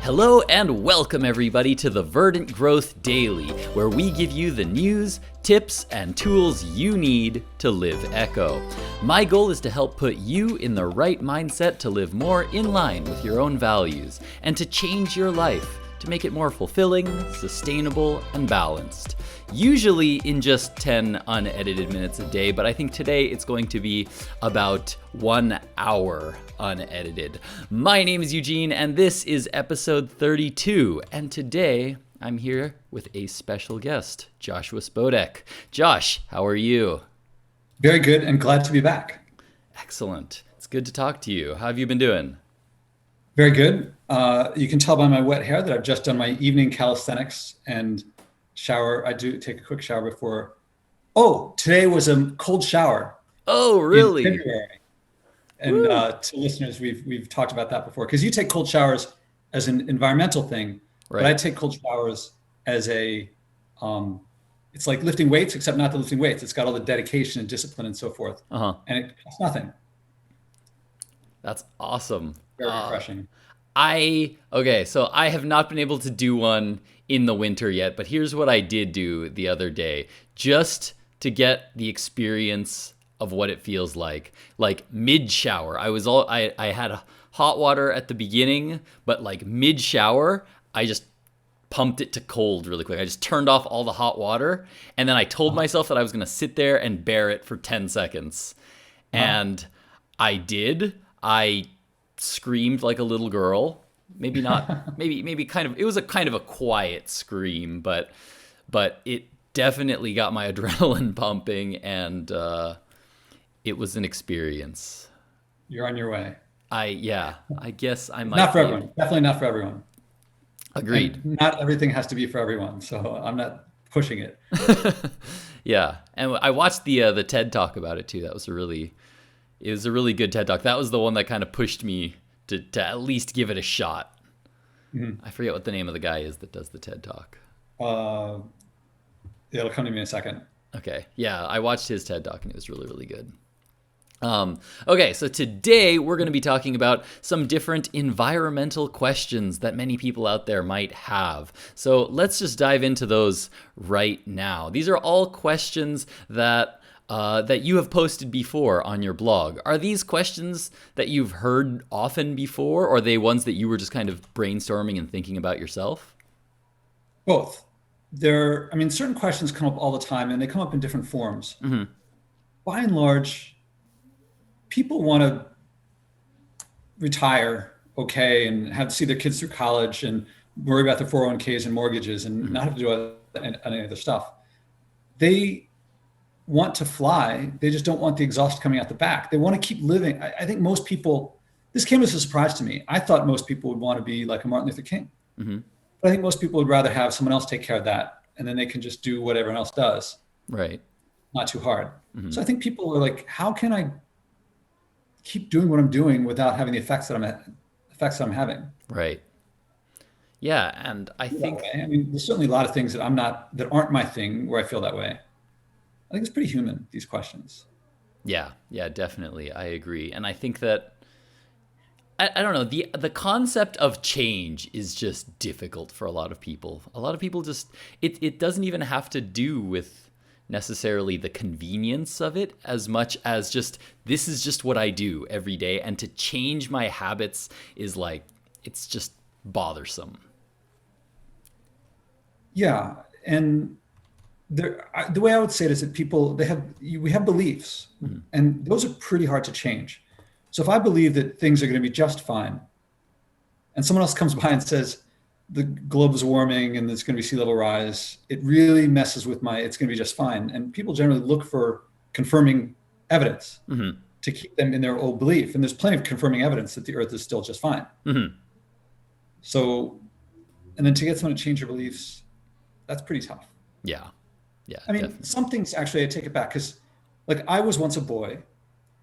Hello and welcome everybody to the Verdant Growth Daily, where we give you the news, tips, and tools you need to live Echo. My goal is to help put you in the right mindset to live more in line with your own values and to change your life to make it more fulfilling, sustainable, and balanced. Usually in just 10 unedited minutes a day, but I think today it's going to be about 1 hour unedited. My name is Eugene, and this is episode 32, and today I'm here with a special guest, Joshua Spodek. Josh, how are you? Very good and glad to be back. Excellent. It's good to talk to you. How have you been doing? Very good. You can tell by my wet hair that I've just done my evening calisthenics and shower. I do take a quick shower before. Oh, today was a cold shower Oh, in really? February. And Woo! to listeners, we've talked about that before because you take cold showers as an environmental thing, but I Right. take cold showers as um, it's like lifting weights, except not the lifting weights. It's got all the dedication and discipline and so forth, Uh-huh. and it costs nothing. That's awesome. Very refreshing. So I have not been able to do one in the winter yet, but here's what I did do the other day, just to get the experience of what it feels like. Like mid shower, I had hot water at the beginning, but like mid shower, I just pumped it to cold really quick. I just turned off all the hot water, and then I told Uh-huh. myself that I was going to sit there and bear it for 10 seconds. Uh-huh. And I did. I screamed like a little girl. Maybe not. Maybe kind of. It was a kind of a quiet scream, but it definitely got my adrenaline pumping, and it was an experience. You're on your way. I guess I Not might for be everyone. Definitely not for everyone. agreed. And not everything has to be for everyone. So I'm not pushing it. Yeah, and I watched the TED talk about it too. It was a really good TED talk. That was the one that kind of pushed me to at least give it a shot. Mhm. I forget what the name of the guy is that does the TED talk. Uh, It'll come to me in a second. Okay, yeah, I watched his TED talk and it was really, really good. Okay, so today we're going to be talking about some different environmental questions that many people out there might have. So let's just dive into those right now. These are all questions that you have posted before on your blog. Are these questions that you've heard often before, or are they ones that you were just kind of brainstorming and thinking about yourself? Both. I mean, certain questions come up all the time and they come up in different forms. Hmm. By and large, people want to retire okay and have see their kids through college and worry about their 401ks and mortgages and Hmm. not have to do any other stuff. They want to fly. They just don't want the exhaust coming out the back. They want to keep living. I think most people, this came as a surprise to me. I thought most people would want to be like a Martin Luther King. Hmm. But I think most people would rather have someone else take care of that. And then they can just do what everyone else does, Right. not too hard. Hmm. So I think people are like, how can I keep doing what I'm doing without having the effects that I'm having? Right. Yeah, and I That think way. I mean, there's certainly a lot of things that aren't my thing where I feel that way. I think it's pretty human, these questions. yeah, definitely, I agree, and I think that I don't know, the concept of change is just difficult for a lot of people. A lot of people just it doesn't even have to do with necessarily the convenience of it as much as just this is just what I do every day, and to change my habits is like it's just bothersome. Yeah. And the way I would say it is that we have beliefs, Mhm. and those are pretty hard to change. So if I believe that things are going to be just fine, and someone else comes by and says the globe is warming and there's going to be sea level rise, it really messes with my it's going to be just fine. And people generally look for confirming evidence Mhm. to keep them in their old belief. And there's plenty of confirming evidence that the Earth is still just fine. Mhm. So, and then to get someone to change your beliefs, that's pretty tough. Yeah. Yeah, I mean, definitely. some things actually I take it back because, like, I was once a boy,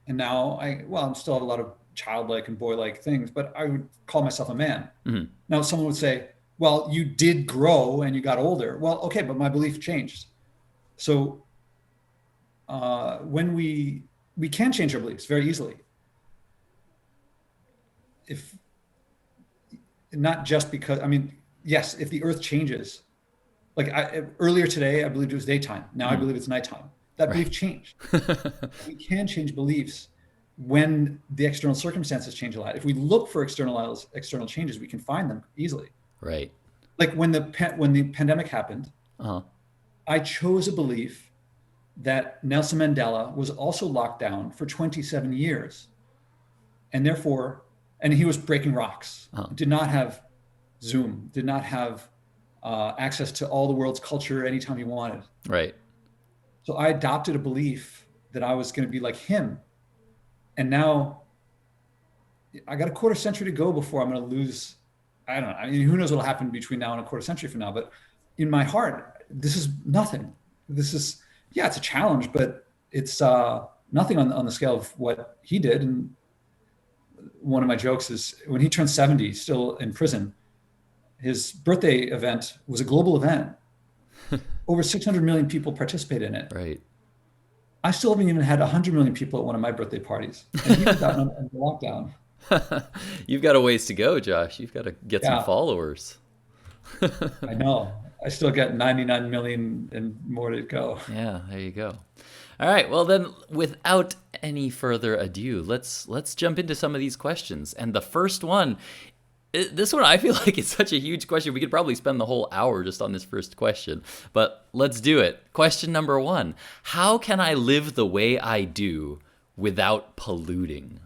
and now I'm still have a lot of childlike and boy-like things, but I would call myself a man. Mhm. Now, someone would say, "Well, you did grow and you got older." Well, okay, but my belief changed. So, when we can change our beliefs very easily. If not just because, I mean, yes, if the earth changes, like earlier today, I believed it was daytime. Now I believe it's nighttime. That Right. belief changed. We can change beliefs when the external circumstances change a lot. If we look for external changes, we can find them easily. Right. Like when the pandemic happened, Uh-huh. I chose a belief that Nelson Mandela was also locked down for 27 years, and therefore, and he was breaking rocks. Uh-huh. Did not have Zoom, did not have access to all the world's culture anytime he wanted. Right. So I adopted a belief that I was going to be like him. And now I got a quarter century to go before I'm going to lose. I don't know. I mean, who knows what'll happen between now and a quarter century from now, but in my heart, this is nothing. This is, yeah, it's a challenge, but it's nothing on the scale of what he did. And one of my jokes is when he turned 70, still in prison, his birthday event was a global event. Over 600 million people participated in it. Right. I still haven't even had 100 million people at one of my birthday parties. And he did that on the lockdown. You've got a ways to go, Josh. You've got to get some Yeah, followers. I know. I still got 99 million and more to go. Yeah, there you go. All right, well then, without any further ado, let's jump into some of these questions. And the first one, this one I feel like it's such a huge question. We could probably spend the whole hour just on this first question, but let's do it. Question number 1: how can I live the way I do without polluting?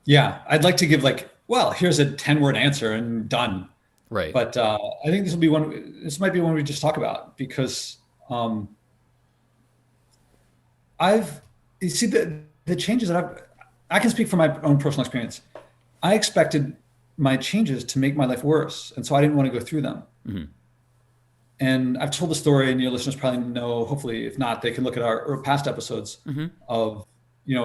Yeah, I'd like to give like, well, here's a 10-word answer and done. Right. But I think this will be one. This might be one we just talk about because I've you see the changes that I can speak from my own personal experience. I expected my changes to make my life worse, and so I didn't want to go through them. And I've told the story, and your listeners probably know. Hopefully, if not, they can look at our past episodes of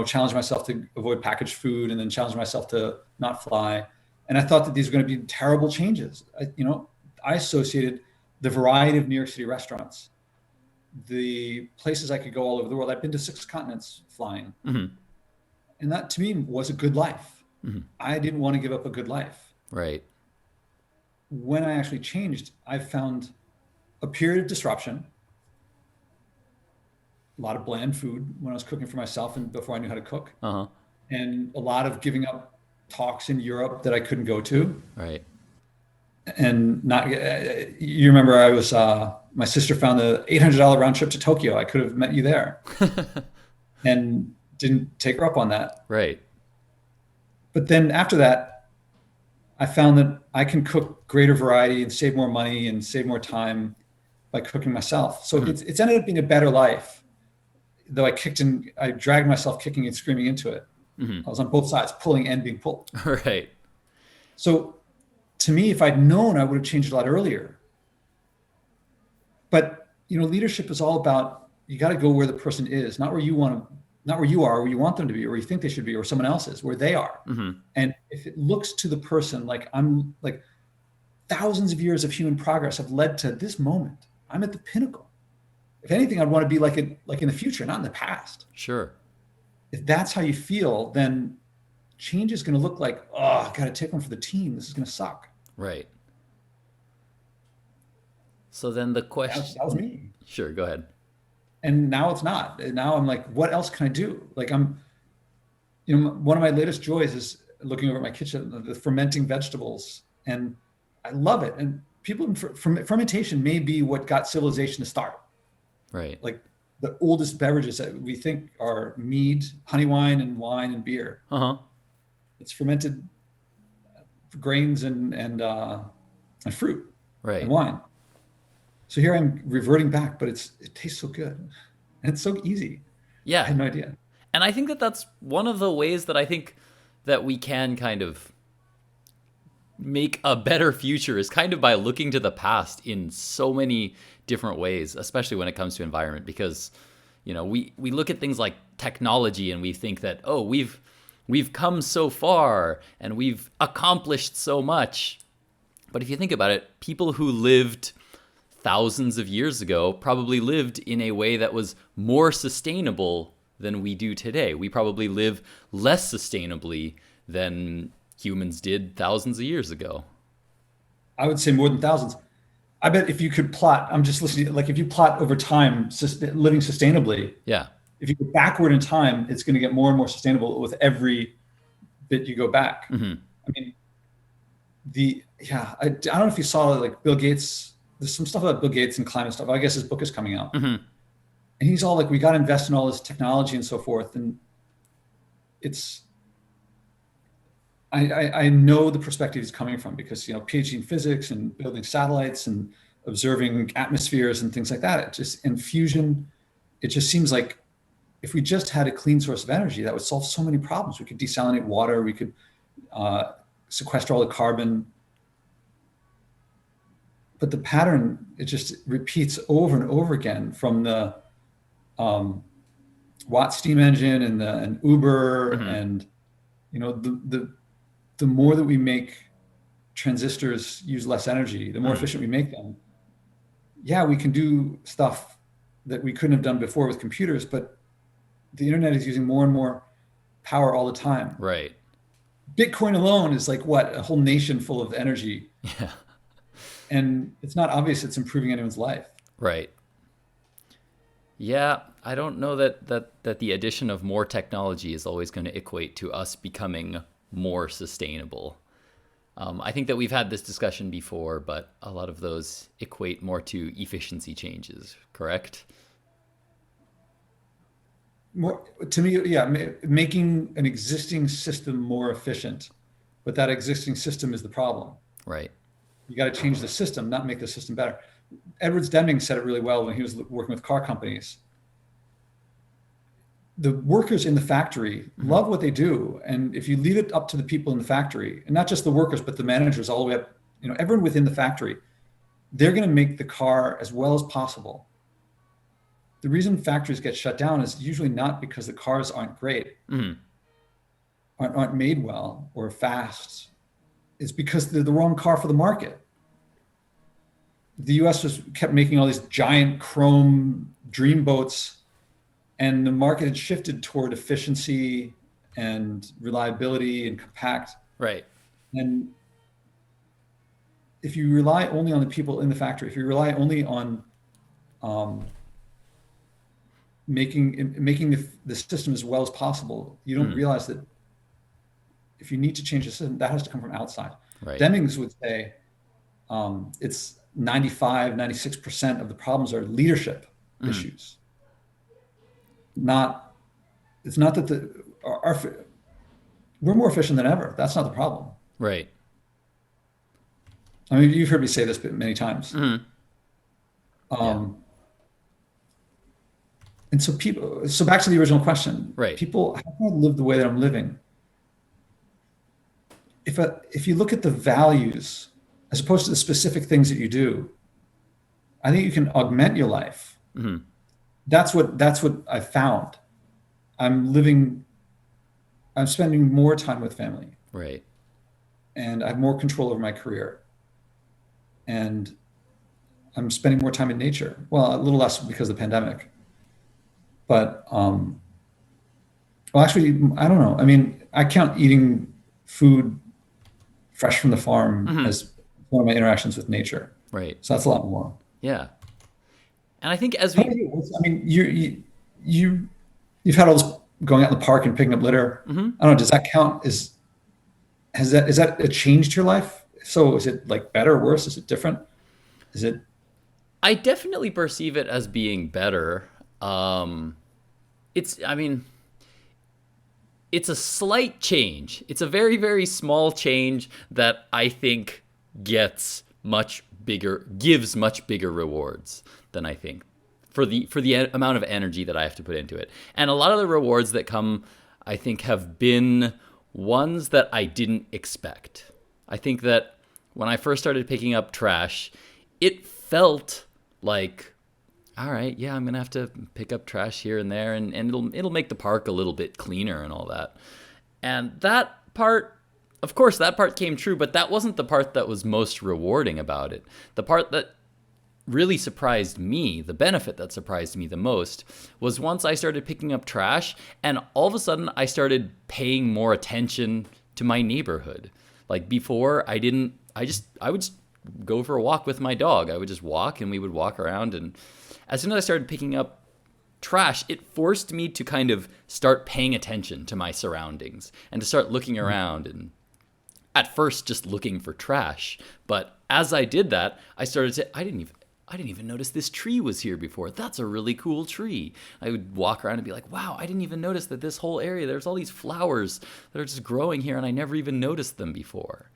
challenging myself to avoid packaged food, and then challenging myself to not fly. And I thought that these were going to be terrible changes. I associated the variety of New York City restaurants, the places I could go all over the world. I've been to 6 continents flying, and that to me was a good life. I didn't want to give up a good life. Right. When I actually changed, I found a period of disruption, a lot of bland food when I was cooking for myself and before I knew how to cook, and a lot of giving up talks in Europe that I couldn't go to. Right. And not, you remember I was, my sister found the $800 round trip to Tokyo. I could have met you there and didn't take her up on that. Right. But then after that, I found that I can cook greater variety and save more money and save more time by cooking myself. So it's ended up being a better life, though I dragged myself kicking and screaming into it. I was on both sides, pulling and being pulled. Right. So to me, if I'd known, I would have changed a lot earlier. But leadership is all about, you got to go where the person is, not where you are, or where you want them to be, or where you think they should be, or someone else is, where they are. And if it looks to the person like I'm like thousands of years of human progress have led to this moment, I'm at the pinnacle. If anything, I'd want to be like in the future, not in the past. Sure. If that's how you feel, then change is going to look like, oh, I got to take one for the team. This is going to suck. Right. So then the question. That was me. Sure, go ahead. And now it's not. And now I'm like, what else can I do? Like one of my latest joys is looking over at my kitchen, the fermenting vegetables, and I love it. And fermentation may be what got civilization to start. Right. Like the oldest beverages that we think are mead, honey wine, and beer. It's fermented grains and fruit, right, and wine. So here I'm reverting back, but it tastes so good and it's so easy. Yeah. I had no idea. And I think that that's one of the ways that I think that we can kind of make a better future is kind of by looking to the past in so many different ways, especially when it comes to environment, because we look at things like technology and we think that, oh, we've come so far and we've accomplished so much. But if you think about it, people who lived thousands of years ago probably lived in a way that was more sustainable than we do today. We probably live less sustainably than humans did thousands of years ago. I would say more than thousands. I bet if you could plot, I'm just listening, like if you plot over time, living sustainably, Yeah. if you go backward in time, it's going to get more and more sustainable with every bit you go back. Mm-hmm. I mean, I don't know if you saw like Bill Gates, there's some stuff about Bill Gates and climate stuff. I guess his book is coming out. Mm-hmm. And he's all like, we got to invest in all this technology and so forth. And it's, I know the perspective he's coming from because, PhD in physics and building satellites and observing atmospheres and things like that. It just, in fusion, it just seems like if we just had a clean source of energy, that would solve so many problems. We could desalinate water. We could sequester all the carbon. But the pattern, it just repeats over and over again from the Watt steam engine and Uber. Mm-hmm. And, the more that we make transistors use less energy, the more efficient we make them. Yeah, we can do stuff that we couldn't have done before with computers, but the internet is using more and more power all the time. Right. Bitcoin alone is like a whole nation full of energy. Yeah. And it's not obvious it's improving anyone's life. Right. Yeah, I don't know that the addition of more technology is always going to equate to us becoming more sustainable. I think that we've had this discussion before, but a lot of those equate more to efficiency changes, correct? More, to me, yeah, making an existing system more efficient, but that existing system is the problem. Right. You got to change the system, not make the system better. Edwards Deming said it really well when he was working with car companies. The workers in the factory love what they do. And if you leave it up to the people in the factory, and not just the workers, but the managers all the way up, everyone within the factory, they're going to make the car as well as possible. The reason factories get shut down is usually not because the cars aren't great, aren't made well or fast. It's because they're the wrong car for the market. The US kept making all these giant chrome dream boats, and the market had shifted toward efficiency and reliability and compact. Right. And if you rely only on the people in the factory, if you rely only on making the system as well as possible, you don't realize that if you need to change the system, that has to come from outside. Right. Demings would say it's 96% of the problems are leadership issues. It's not that we're more efficient than ever. That's not the problem. Right. I mean, you've heard me say this many times. Mm-hmm. And so back to the original question, right? People, how can I live the way that I'm living? If you look at the values as opposed to the specific things that you do, I think you can augment your life. Mm-hmm. That's what I found. I'm spending more time with family. Right. And I have more control over my career. And I'm spending more time in nature. Well, a little less because of the pandemic. But, actually, I don't know. I mean, I count eating food fresh from the farm as one of my interactions with nature. Right. So that's a lot more. Yeah. And I think you've had all this going out in the park and picking up litter. I don't know. Does that count? Is that a change to your life? So is it like better or worse? Is it different? Is it? I definitely perceive it as being better. It's a slight change. It's a very, very small change that I think gives much bigger rewards than I think for the amount of energy that I have to put into it. And a lot of the rewards that come, I think, have been ones that I didn't expect. I think that when I first started picking up trash, it felt like, all right, yeah, I'm going to have to pick up trash here and there, and it'll make the park a little bit cleaner and all that. And that part, of course, that part came true, but that wasn't the part that was most rewarding about it. The part that really surprised me, the benefit that surprised me the most, was once I started picking up trash, and all of a sudden I started paying more attention to my neighborhood. Like before, I would just go for a walk with my dog. I would just walk and we would walk around. And as soon as I started picking up trash, it forced me to kind of start paying attention to my surroundings and to start looking around, and at first just looking for trash. But as I did that, I started to, I didn't even notice this tree was here before. That's a really cool tree. I would walk around and be like, wow, I didn't even notice that this whole area, there's all these flowers that are just growing here and I never even noticed them before.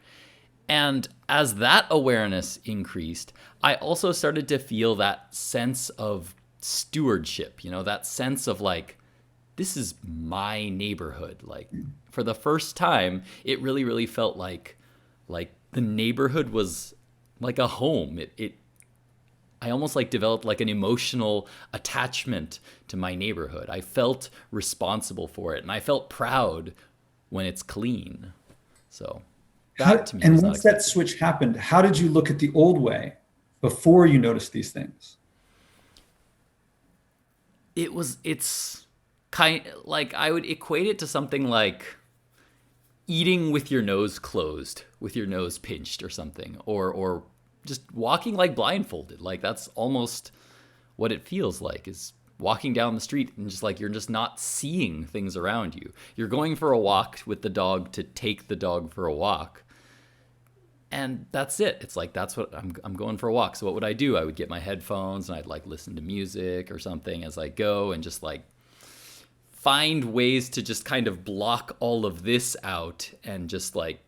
And as that awareness increased, I also started to feel that sense of stewardship, that sense of like, this is my neighborhood. Like for the first time, it really, really felt like the neighborhood was like a home. I almost like developed like an emotional attachment to my neighborhood. I felt responsible for it and I felt proud when it's clean. So that to me and was once that switch happened, how did you look at the old way before you noticed these things? It's kind like, I would equate it to something like eating with your nose closed, with your nose pinched or something, or just walking like blindfolded. Like that's almost what it feels like, is walking down the street and just like you're just not seeing things around you. You're going for a walk with the dog to take the dog for a walk. And that's it. It's like, that's what I'm going for a walk. So what would I do? I would get my headphones and I'd like listen to music or something as I go, and just like find ways to just kind of block all of this out and just like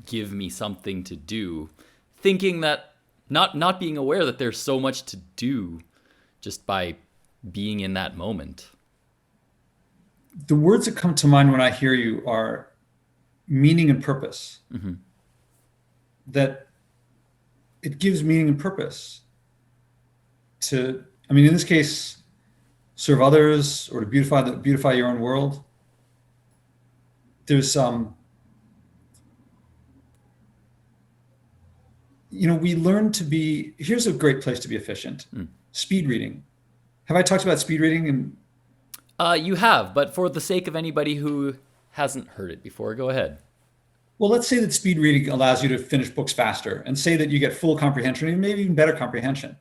give me something to do, thinking that not being aware that there's so much to do just by being in that moment. The words that come to mind when I hear you are meaning and purpose. Mm-hmm. That it gives meaning and purpose to, I mean, in this case, serve others or to beautify your own world. There's we learn to be, here's a great place to be efficient. Speed reading. Have I talked about speed reading? You have, but for the sake of anybody who hasn't heard it before, go ahead. Well, let's say that speed reading allows you to finish books faster, and say that you get full comprehension, and maybe even better comprehension.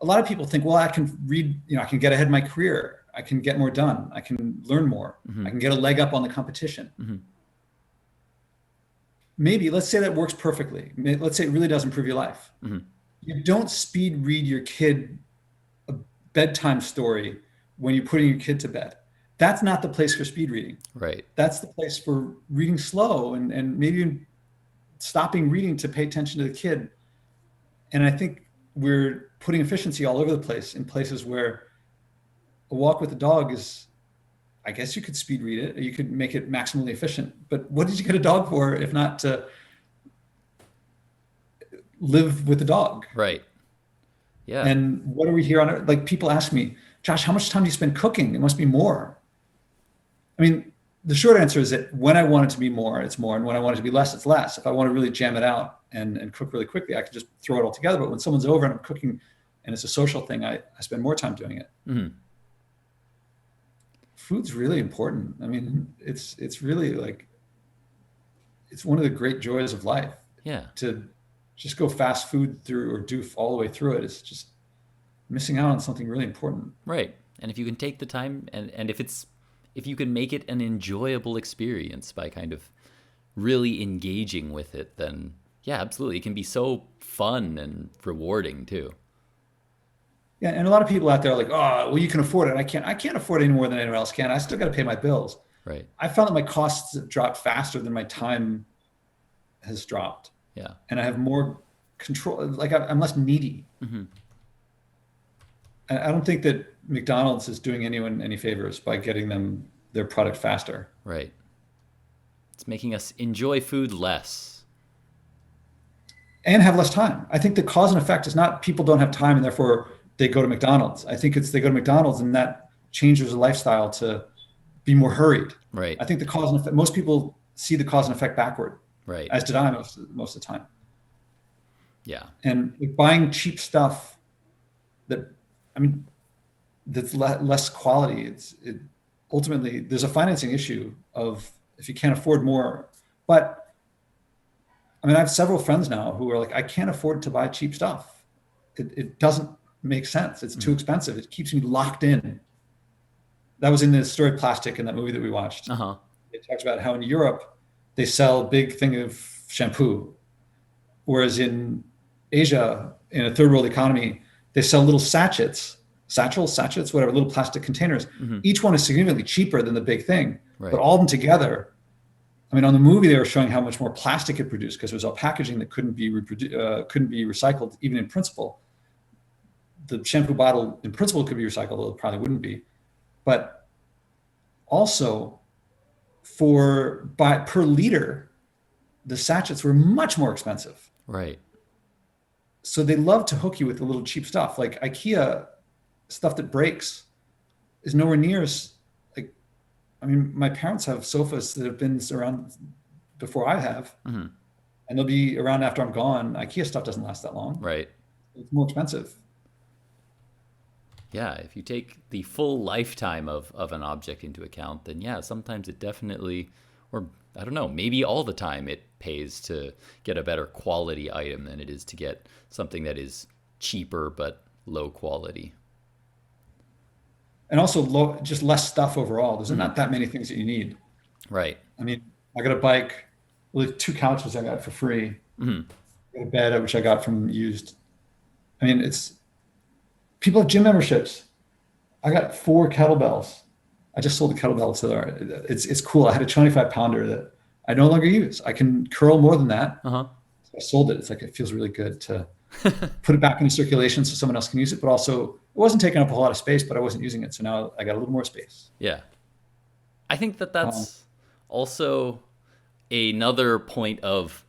A lot of people think, well, I can read, I can get ahead in my career. I can get more done. I can learn more. Mm-hmm. I can get a leg up on the competition. Mm-hmm. Maybe, let's say that works perfectly. Let's say it really does improve your life. Mm-hmm. You don't speed read your kid a bedtime story when you're putting your kid to bed. That's not the place for speed reading. Right. That's the place for reading slow and maybe even stopping reading to pay attention to the kid. And I think we're putting efficiency all over the place, in places where a walk with the dog is, I guess you could speed read it, or you could make it maximally efficient. But what did you get a dog for if not to live with the dog? Right. Yeah. And what are we here on? Like, people ask me, Josh, how much time do you spend cooking? It must be more. I mean, the short answer is that when I want it to be more, it's more. And when I want it to be less, it's less. If I want to really jam it out and cook really quickly, I can just throw it all together. But when someone's over and I'm cooking and it's a social thing, I spend more time doing it. Mm-hmm. Food's really important. I mean, it's really like, it's one of the great joys of life. Yeah. To just go fast food through or do all the way through it is just missing out on something really important. Right. And if you can take the time and if you can make it an enjoyable experience by kind of really engaging with it, then yeah, absolutely. It can be so fun and rewarding too. Yeah. And a lot of people out there are like, oh, well, you can afford it. I can't afford it any more than anyone else can. I still got to pay my bills. Right. I found that my costs have dropped faster than my time has dropped. Yeah. And I have more control. Like, I'm less needy. Mm-hmm. I don't think that McDonald's is doing anyone any favors by getting them their product faster. Right. It's making us enjoy food less. And have less time. I think the cause and effect is not people don't have time and therefore they go to McDonald's. I think it's they go to McDonald's and that changes the lifestyle to be more hurried. Right. I think the cause and effect, most people see the cause and effect backward. Right. As did I most of the time. Yeah. And like buying cheap stuff that's less quality. Ultimately, there's a financing issue of, if you can't afford more, But I mean, I have several friends now who are like, I can't afford to buy cheap stuff. It doesn't make sense. It's too expensive. It keeps me locked in. That was in the story Plastic in that movie that we watched. Uh-huh. It talks about how in Europe they sell a big thing of shampoo, whereas in Asia, in a third world economy, they sell little sachets, whatever, little plastic containers. Each one is significantly cheaper than the big thing, Right. but all of them together. I mean, on the movie, they were showing how much more plastic it produced because it was all packaging that couldn't be recycled, even in principle. The shampoo bottle, in principle, could be recycled, although it probably wouldn't be. But also, per liter, the sachets were much more expensive. Right. So they love to hook you with the little cheap stuff, like IKEA stuff that breaks is nowhere near as like. I mean, my parents have sofas that have been around before I have, and they'll be around after I'm gone. IKEA stuff doesn't last that long. Right. It's more expensive. Yeah, if you take the full lifetime of an object into account, then yeah, sometimes it definitely, or I don't know, maybe all the time it pays to get a better quality item than it is to get something that is cheaper but low quality. And also just less stuff overall. There's not that many things that you need. Right. I mean, I got a bike, really 2 couches I got for free. I got a bed, which I got from used. I mean, people have gym memberships. I got 4 kettlebells. I just sold a kettlebell to there. It's cool. I had a 25-pounder that I no longer use. I can curl more than that. Uh-huh. So I sold it. It's like, it feels really good to put it back into circulation so someone else can use it. But also, it wasn't taking up a whole lot of space, but I wasn't using it. So now I got a little more space. Yeah. I think that's also another point of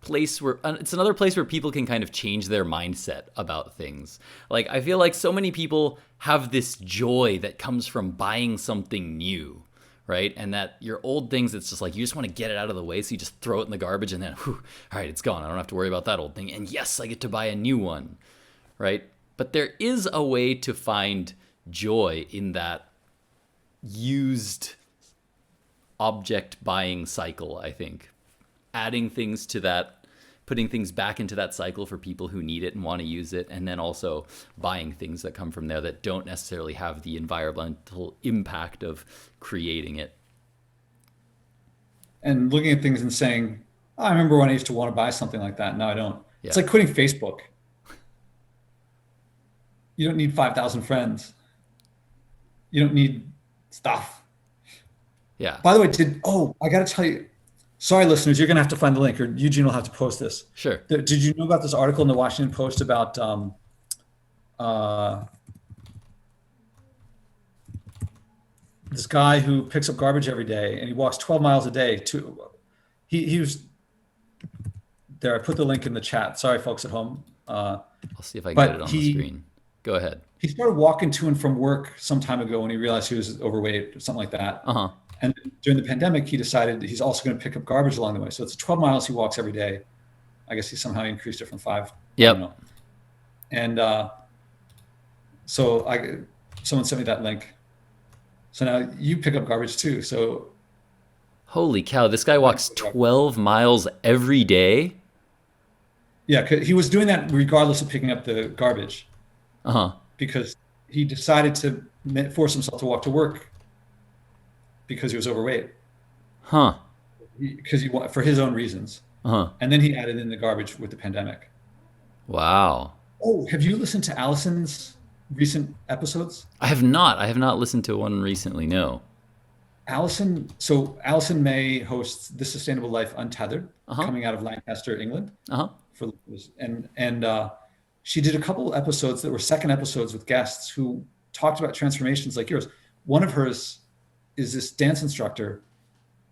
place where it's another place where people can kind of change their mindset about things. Like, I feel like so many people have this joy that comes from buying something new, right? And that your old things, it's just like you just want to get it out of the way, so you just throw it in the garbage and then, whew, all right, it's gone. I don't have to worry about that old thing. And yes, I get to buy a new one, right? But there is a way to find joy in that used object buying cycle, I think. Adding things to that, putting things back into that cycle for people who need it and want to use it, and then also buying things that come from there that don't necessarily have the environmental impact of creating it. And looking at things and saying, oh, I remember when I used to want to buy something like that. Now I don't. Yeah. It's like quitting Facebook. You don't need 5,000 friends. You don't need stuff. Yeah. By the way, I got to tell you, sorry, listeners, you're going to have to find the link, or Eugene will have to post this. Sure. Did you know about this article in the Washington Post about this guy who picks up garbage every day and he walks 12 miles a day he was there. I put the link in the chat. Sorry, folks at home. I'll see if I can get it on the screen. Go ahead. He started walking to and from work some time ago when he realized he was overweight or something like that. Uh-huh. And during the pandemic, he decided he's also going to pick up garbage along the way. So it's 12 miles he walks every day. I guess he somehow increased it from 5. Yep. I don't know. And so someone sent me that link. So now you pick up garbage too. So holy cow, this guy walks 12 miles every day? Yeah, 'cause he was doing that regardless of picking up the garbage. Uh-huh. Because he decided to force himself to walk to work because he was overweight. Huh. Because he for his own reasons. Uh-huh. And then he added in the garbage with the pandemic. Wow. Oh, have you listened to Allison's recent episodes? I have not. I have not listened to one recently, no. Allison May hosts The Sustainable Life Untethered, coming out of Lancaster, England. Uh-huh. And she did a couple episodes that were second episodes with guests who talked about transformations like yours. One of hers is this dance instructor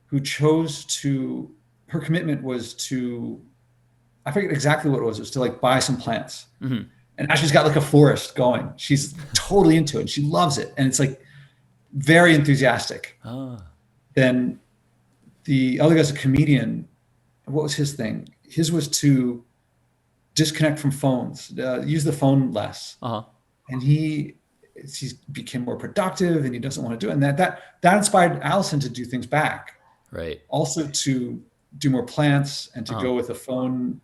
who her commitment was to, I forget exactly what it was to like buy some plants. Mm-hmm. And now she's got like a forest going. She's totally into it and she loves it. And it's like very enthusiastic. Then the other guy's a comedian. What was his thing? His was to disconnect from phones, use the phone less. And he became more productive and he doesn't want to do it. And that inspired Allison to do things back. Right. Also to do more plants and to Uh-huh. go with a phone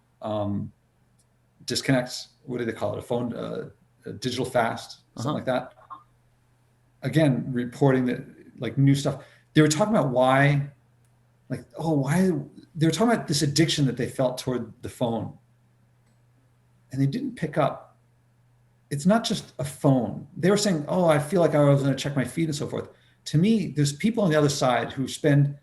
disconnects. What do they call it? A phone a digital fast, something Uh-huh. like that. Again, reporting that like new stuff. They were talking about why, like, oh, why they were talking about this addiction that they felt toward the phone, and they didn't pick up. It's not just a phone. They were saying, oh, I feel like I was going to check my feed and so forth. To me, there's people on the other side who spend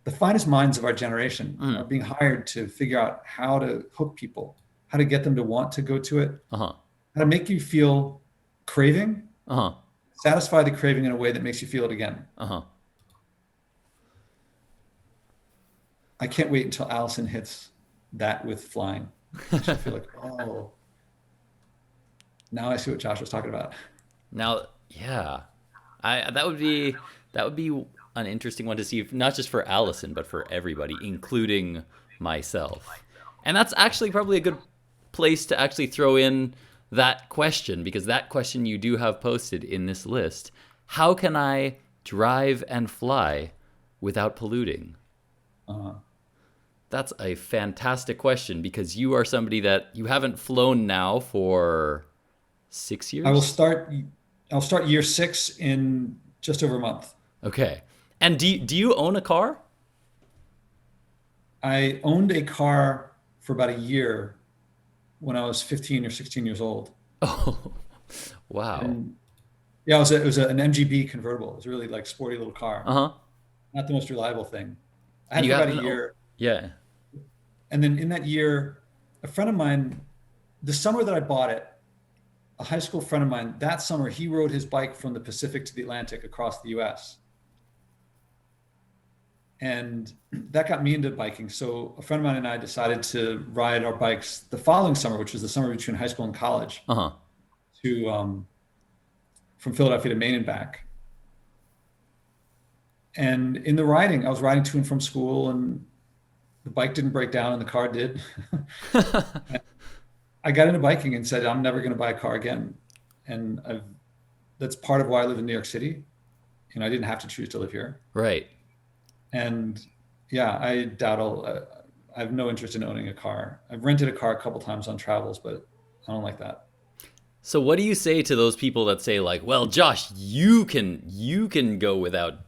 the finest minds of our generation are Mm. being hired to figure out how to hook people, how to get them to want to go to it, Uh-huh. how to make you feel craving, Uh-huh. satisfy the craving in a way that makes you feel it again. Uh-huh. I can't wait until Allison hits that with flying. She'll feel like, oh, now I see what Josh was talking about. Now, yeah. I that would be an interesting one to see, not just for Allison, but for everybody, including myself. And that's actually probably a good place to actually throw in that question, because that question you do have posted in this list. How can I drive and fly without polluting? Uh, That's a fantastic question, because you are somebody that you haven't flown now for six I will years. start. I'll start year 6 in just over a month. Okay. And do you own a car? I owned a car for about a year when I was 15 or 16 years old, Oh, wow. and yeah, it was an MGB convertible. It was a really like sporty little car, Uh-huh. not the most reliable thing. I And had it you for about a haven't, oh, year, yeah. and then in that year, a friend of mine, the summer that I bought it, a high school friend of mine, that summer he rode his bike from the Pacific to the Atlantic across the U.S. And that got me into biking. So a friend of mine and I decided to ride our bikes the following summer, which was the summer between high school and college, Uh-huh. to from Philadelphia to Maine and back. And in the riding, I was riding to and from school, and the bike didn't break down, and the car did. I got into biking and said, I'm never going to buy a car again. And that's part of why I live in New York City. You know, I didn't have to choose to live here. Right. And yeah, I doubt I have no interest in owning a car. I've rented a car a couple times on travels, but I don't like that. So what do you say to those people that say, like, well, Josh, you can go without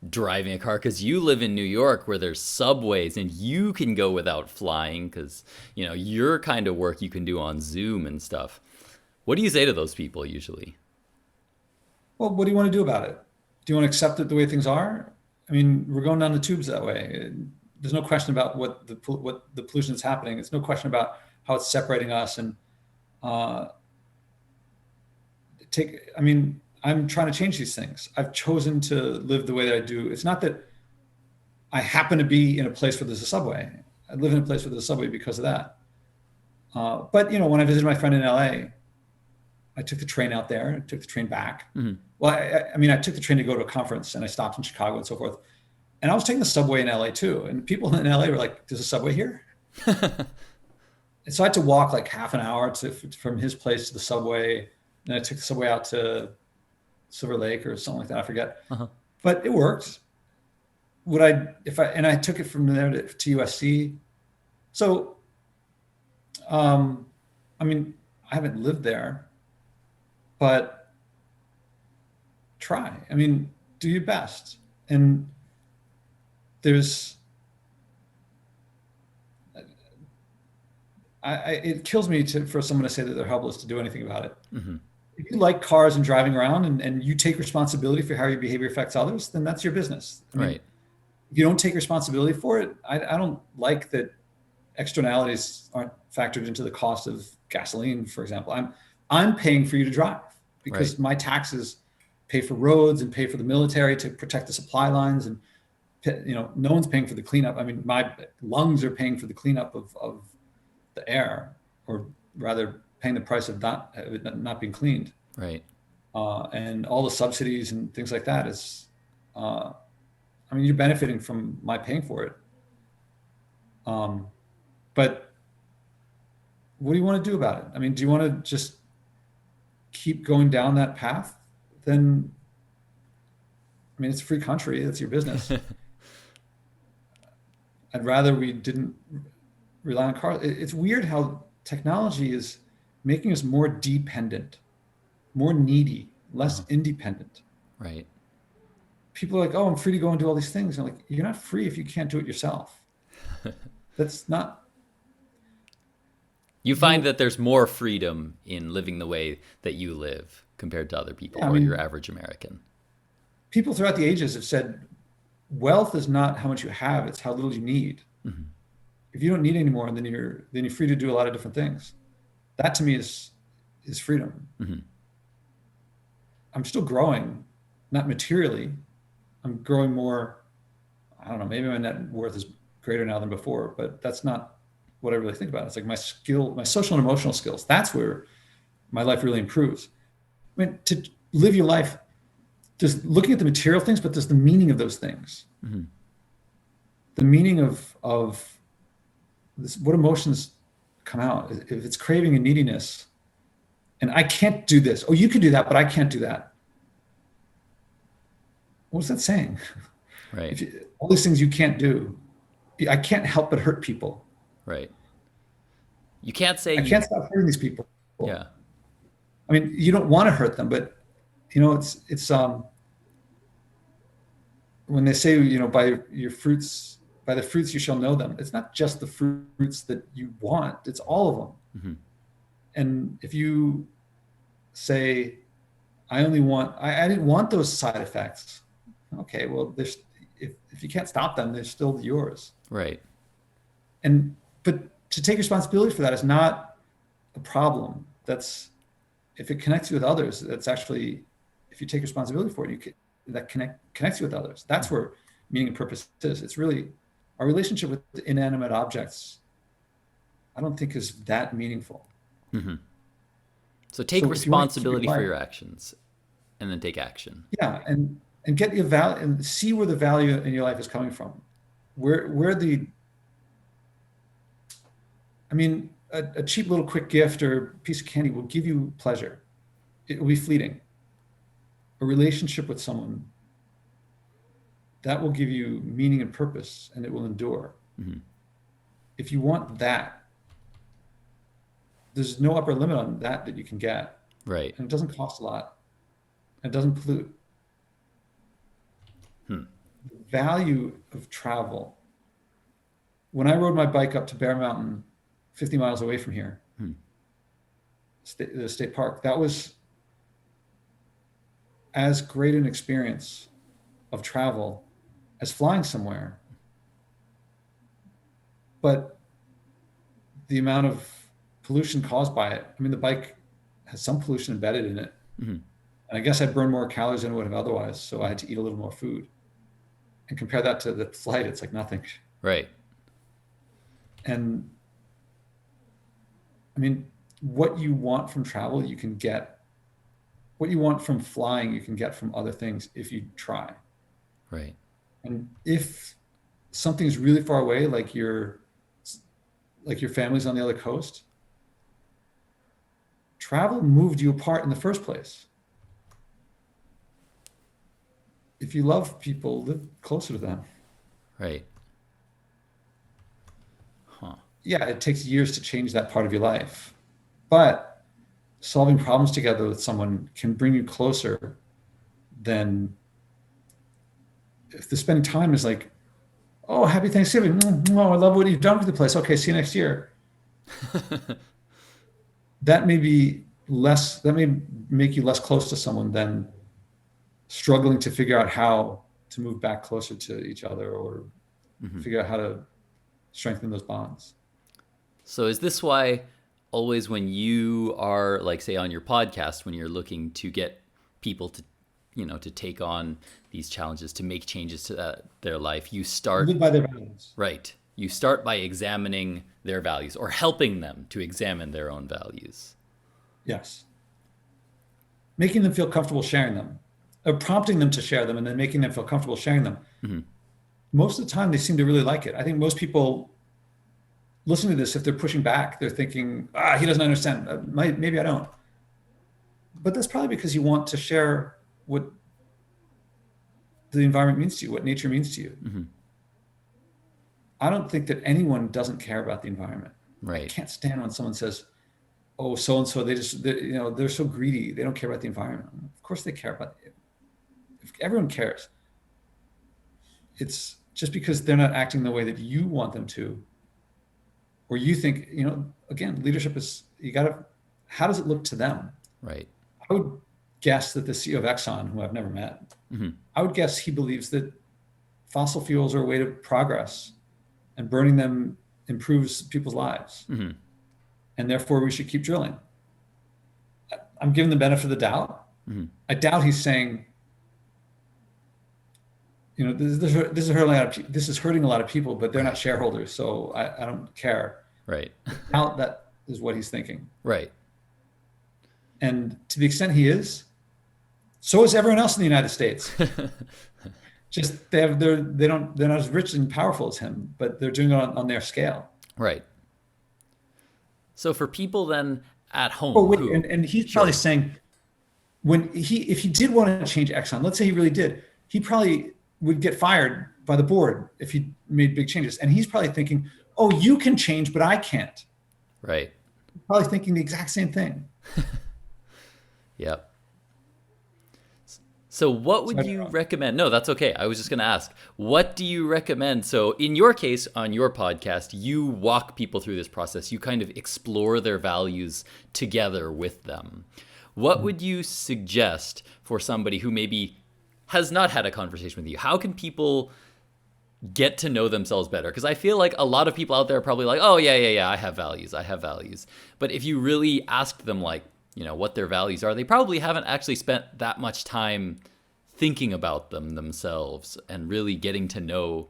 driving a car because you live in New York where there's subways, and you can go without flying because, your kind of work you can do on Zoom and stuff. What do you say to those people usually? Well, what do you want to do about it? Do you want to accept it the way things are? I mean, we're going down the tubes that way. There's no question about what the pollution that's happening. It's no question about how it's separating us. And uh, I mean, I'm trying to change these things. I've chosen to live the way that I do. It's not that I happen to be in a place where there's a subway. I live in a place where there's a subway because of that. But when I visited my friend in LA, I took the train out there, I took the train back. Hmm. Well, I mean, I took the train to go to a conference, and I stopped in Chicago and so forth. And I was taking the subway in LA too. And people in LA were like, there's a subway here? And so I had to walk like half an hour from his place to the subway. Then I took the subway out to Silver Lake or something like that. I forget, Uh-huh. but it worked. And I took it from there to USC. So, I mean, I haven't lived there, but try. I mean, do your best. And there's, it kills me for someone to say that they're helpless to do anything about it. Hmm. If you like cars and driving around, and you take responsibility for how your behavior affects others, then that's your business. I mean, Right. if you don't take responsibility for it, I don't like that externalities aren't factored into the cost of gasoline, for example. I'm paying for you to drive Right. because my taxes pay for roads and pay for the military to protect the supply lines, and no one's paying for the cleanup. I mean, my lungs are paying for the cleanup of the air, or rather paying the price of not being cleaned. Right. And all the subsidies and things like that I mean, you're benefiting from my paying for it. But what do you want to do about it? I mean, do you want to just keep going down that path? Then, I mean, it's a free country. That's your business. I'd rather we didn't rely on cars. It's weird how technology is making us more dependent, more needy, less independent. Right. People are like, oh, I'm free to go and do all these things. I'm like, you're not free if you can't do it yourself. That's not. You find that there's more freedom in living the way that you live compared to other people, Yeah, I or mean, your average American. people throughout the ages have said wealth is not how much you have, it's how little you need. If you don't need anymore, then you're free to do a lot of different things. That to me is freedom. I'm still growing, not materially. I'm growing more. I don't know, maybe my net worth is greater now than before, but that's not what I really think about. It's like my skill, my social and emotional skills. That's where my life really improves. I mean, to live your life, just looking at the material things, but there's the meaning of those things. The meaning of this, what emotions come out. If it's craving and neediness, and I can't do this. Oh, you could do that, but I can't do that. What's that saying? Right. All these things you can't do. I can't help but hurt people. Right. You can't say I can't stop hurting these people. Yeah. I mean, you don't want to hurt them, but it's when they say, by the fruits you shall know them. It's not just the fruits that you want, it's all of them. And if you say, I didn't want those side effects. Okay, well, if you can't stop them, they're still yours. Right. But to take responsibility for that is not a problem. If it connects you with others, that's actually, if you take responsibility for it, that connects you with others. That's where meaning and purpose is. It's really our relationship with inanimate objects. I don't think is that meaningful. So take responsibility for your actions, and then take action. Yeah, and get your value and see where the value in your life is coming from. A cheap little quick gift or piece of candy will give you pleasure. It will be fleeting. A relationship with someone, that will give you meaning and purpose, and it will endure. If you want that, there's no upper limit on that you can get. Right. And it doesn't cost a lot. It doesn't pollute. The value of travel. When I rode my bike up to Bear Mountain, 50 miles away from here, the state park, that was as great an experience of travel as flying somewhere. But the amount of pollution caused by it, the bike has some pollution embedded in it. And I guess I burned more calories than I would have otherwise. So I had to eat a little more food. And compare that to the flight, it's like nothing. Right. And what you want from travel, you can get. What you want from flying, you can get from other things if you try. Right. And if something's really far away, like your family's on the other coast, travel moved you apart in the first place. If you love people, live closer to them. Right. Yeah, it takes years to change that part of your life. But solving problems together with someone can bring you closer than if the spending time is like, oh, happy Thanksgiving. Oh, I love what you've done for the place. Okay, see you next year. That may make you less close to someone than struggling to figure out how to move back closer to each other or figure out how to strengthen those bonds. So is this why always when you are, like, say on your podcast, when you're looking to get people to, to take on these challenges, to make changes to their life, you start live by their values. Right. You start by examining their values or helping them to examine their own values. Yes. Making them feel comfortable sharing them, or prompting them to share them, and then making them feel comfortable sharing them. Most of the time, they seem to really like it. I think most people listening to this, if they're pushing back, they're thinking, he doesn't understand. Maybe I don't. But that's probably because you want to share what the environment means to you, what nature means to you. I don't think that anyone doesn't care about the environment. I Right. can't stand when someone says, "Oh, so and so, they're so greedy. They don't care about the environment." Of course, they care about it. If everyone cares, it's just because they're not acting the way that you want them to, or you think, again, leadership is, how does it look to them? Right. I would guess that the CEO of Exxon, who I've never met, I would guess he believes that fossil fuels are a way to progress, and burning them improves people's lives. And therefore we should keep drilling. I'm giving the benefit of the doubt. I doubt he's saying, this is hurting a lot of people, but they're not shareholders, so I don't care. Right. I doubt that is what he's thinking. Right. And to the extent he is, so is everyone else in the United States. Just they're not as rich and powerful as him, but they're doing it on their scale. Right. So for people then at home, Oh, wait, and he's probably saying, if he did want to change Exxon, let's say he really did, he probably would get fired by the board if he made big changes. And he's probably thinking, "Oh, you can change, but I can't." Right. Probably thinking the exact same thing. Yep. So what would you recommend? No, that's okay. I was just going to ask, what do you recommend? So in your case, on your podcast, you walk people through this process. You kind of explore their values together with them. What would you suggest for somebody who maybe has not had a conversation with you? How can people get to know themselves better? Because I feel like a lot of people out there are probably like, "Oh, yeah, I have values. But if you really asked them, like, what their values are, they probably haven't actually spent that much time thinking about them themselves and really getting to know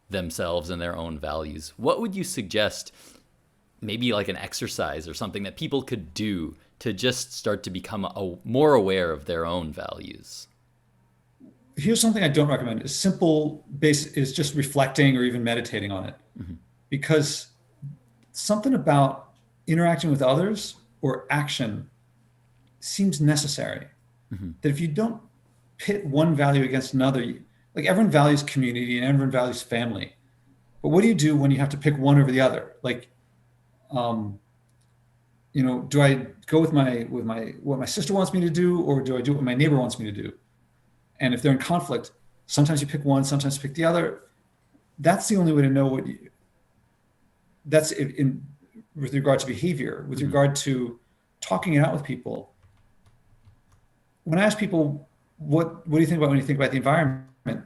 themselves and their own values. What would you suggest, maybe like an exercise or something that people could do to just start to become more aware of their own values? Here's something I don't recommend. Is simple base is just reflecting or even meditating on it. Because something about interacting with others or action seems necessary. That if you don't pit one value against another, like everyone values community and everyone values family, but what do you do when you have to pick one over the other? Like, do I go with what my sister wants me to do, or do I do what my neighbor wants me to do? And if they're in conflict, sometimes you pick one, sometimes you pick the other. That's the only way to know that's with regard to behavior, with regard to talking it out with people. When I ask people, what do you think about when you think about the environment?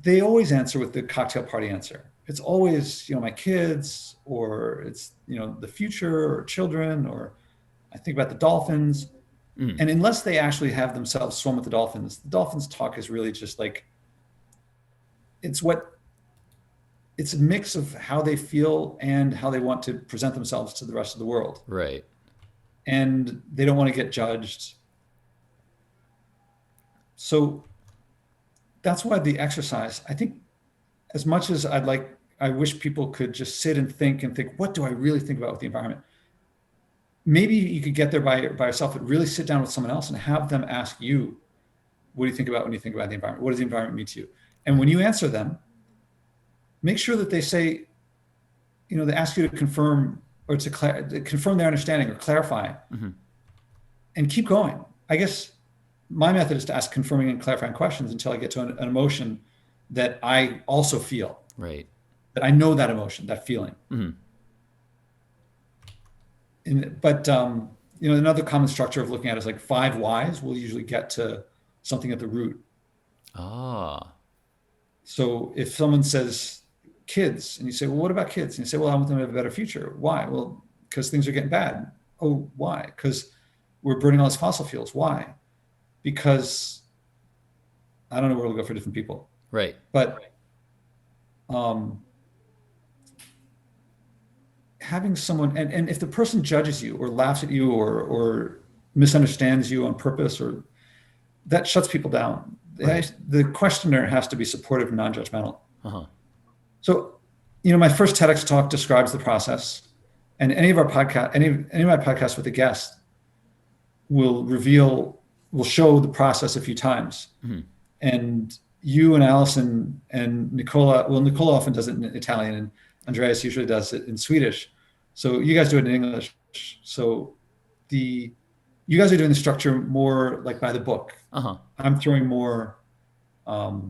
They always answer with the cocktail party answer. It's always, my kids, or it's, the future, or children, or I think about the dolphins. And unless they actually have themselves swum with the dolphins talk is really just like, it's a mix of how they feel and how they want to present themselves to the rest of the world. Right. And they don't want to get judged. So that's why the exercise, I think, as much as I wish people could just sit and think, what do I really think about with the environment? Maybe you could get there by yourself, but really sit down with someone else and have them ask you, what do you think about when you think about the environment? What does the environment mean to you? And when you answer them, make sure that they say, they ask you to confirm or to confirm their understanding or clarify, and keep going. I guess my method is to ask confirming and clarifying questions until I get to an emotion that I also feel. Right. That I know that emotion, that feeling. But another common structure of looking at it is like 5 whys will usually get to something at the root. So if someone says kids, and you say, "Well, what about kids?" And you say, "Well, I want them to have a better future." Why? Well, because things are getting bad. Oh, why? Because we're burning all these fossil fuels. Why? Because I don't know where it'll go for different people. Right. But having someone, and if the person judges you or laughs at you or misunderstands you on purpose, or that shuts people down. Right. The questioner has to be supportive and non-judgmental. So, my first TEDx talk describes the process, and any of my podcasts with a guest will show the process a few times. And you and Allison and Nicola, well, Nicola often does it in Italian, and Andreas usually does it in Swedish. So you guys do it in English. So you guys are doing the structure more like by the book. Uh-huh. I'm throwing more. I've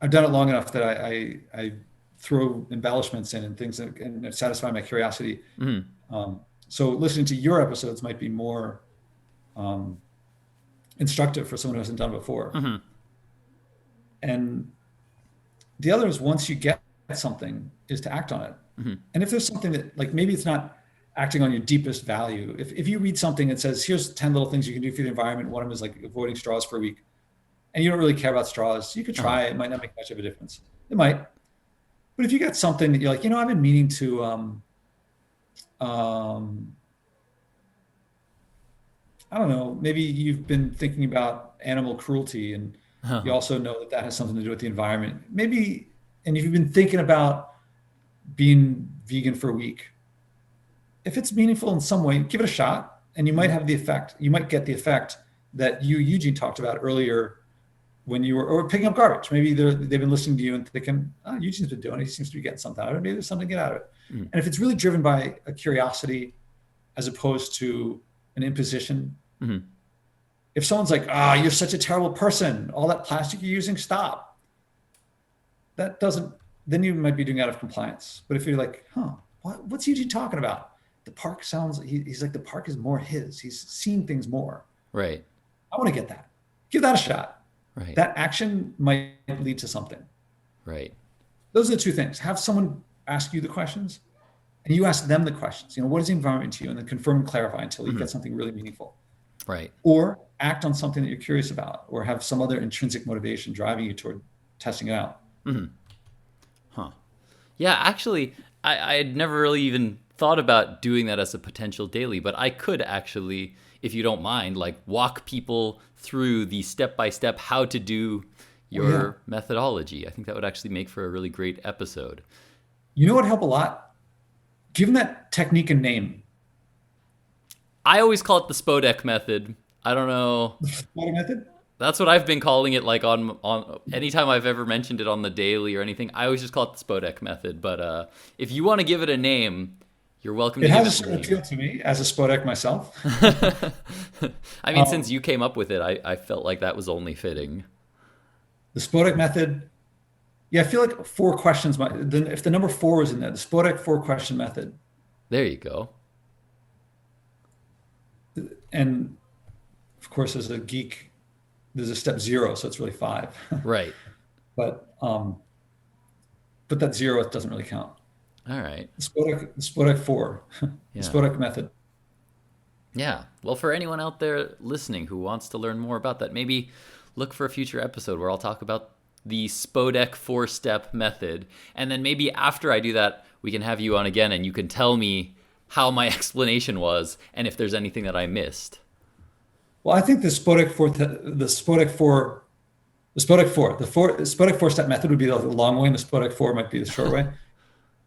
done it long enough that I throw embellishments in and things that and satisfy my curiosity. So listening to your episodes might be more instructive for someone who hasn't done it before. And the other is, once you get something, is to act on it. And if there's something that, like, maybe it's not acting on your deepest value. If you read something that says, here's 10 little things you can do for the environment, one of them is like avoiding straws for a week, and you don't really care about straws, you could try it. It might not make much of a difference. It might. But if you got something that you're like, I've been meaning to, I don't know, maybe you've been thinking about animal cruelty, and you also know that that has something to do with the environment. Maybe, and if you've been thinking about being vegan for a week, if it's meaningful in some way, give it a shot, and you might have the effect. You might get the effect that Eugene, talked about earlier when you were, or picking up garbage. Maybe they've been listening to you and thinking, oh, Eugene's been doing it. He seems to be getting something out of it. Maybe there's something to get out of it. And if it's really driven by a curiosity as opposed to an imposition, if someone's like, you're such a terrible person, all that plastic you're using, stop. That doesn't, then you might be doing out of compliance. But if you're like, what's Eugene talking about? The park sounds, he's like, the park is more his. He's seen things more. Right. I want to get that. Give that a shot. Right. That action might lead to something. Right. Those are the two things. Have someone ask you the questions, and you ask them the questions. What is the environment to you? And then confirm and clarify until you get something really meaningful. Right. Or act on something that you're curious about, or have some other intrinsic motivation driving you toward testing it out. Yeah, actually, I had never really even thought about doing that as a potential daily, but I could actually, if you don't mind, like, walk people through the step-by-step how to do your methodology. I think that would actually make for a really great episode. You know what would help a lot? Give them that technique and name. I always call it the Spodek method. I don't know. The Spodek method? That's what I've been calling it, like, on anytime I've ever mentioned it on the daily or anything. I always just call it the Spodek method. But if you want to give it a name, you're welcome to give it a name. It has a certain appeal to me as a Spodek myself. I mean, since you came up with it, I felt like that was only fitting. The Spodek method. Yeah, I feel like 4 questions. If the number 4 is in there, the Spodek 4-question method. There you go. And of course, as a geek, there's a step 0, so it's really 5. Right. But that 0 doesn't really count. All right. The Spodek 4, the Spodek method. Yeah. Well, for anyone out there listening who wants to learn more about that, maybe look for a future episode where I'll talk about the Spodek 4-step method. And then maybe after I do that, we can have you on again and you can tell me how my explanation was and if there's anything that I missed. Well, I think the Spodek 4-step method would be the long way, and the Spodek 4 might be the short way.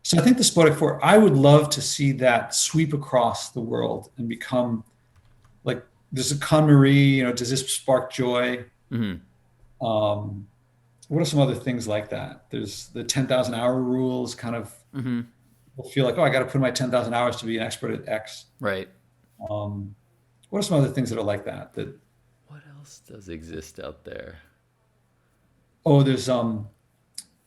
So I think the Spodek 4, I would love to see that sweep across the world and become like, there's a KonMari, does this spark joy? What are some other things like that? There's the 10,000 hour rules, kind of will feel like, I got to put in my 10,000 hours to be an expert at X. Right. What are some other things that are like that? What else does exist out there? Oh, there's